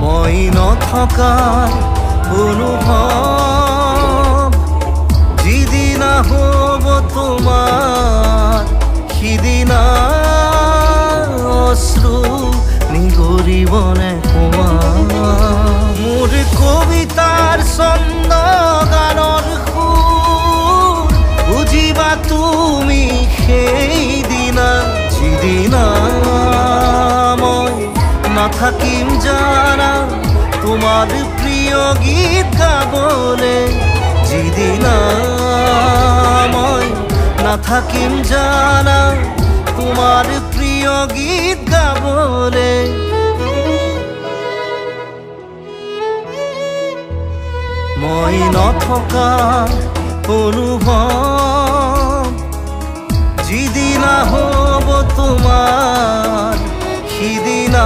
মই নথকাৰ অনুভৱ যিদিনা হ'ব তোমাৰ সিদিনা অশ্ৰু নিগৰিবনে কোৱা মোৰ কবিতাৰ ছন্দ গানৰ সুৰ বুজিবা তুমি সেইদিনা যিদিনা মই নাথাকিম জানা তোমার প্রিয় গীত গাবলে যিদিনা মই নাথাকিম জানা তোমার প্রিয় গীত গাবলে মই নথকা অনুভৱ যিদিনা হ'ব তোমাৰ সিদিনা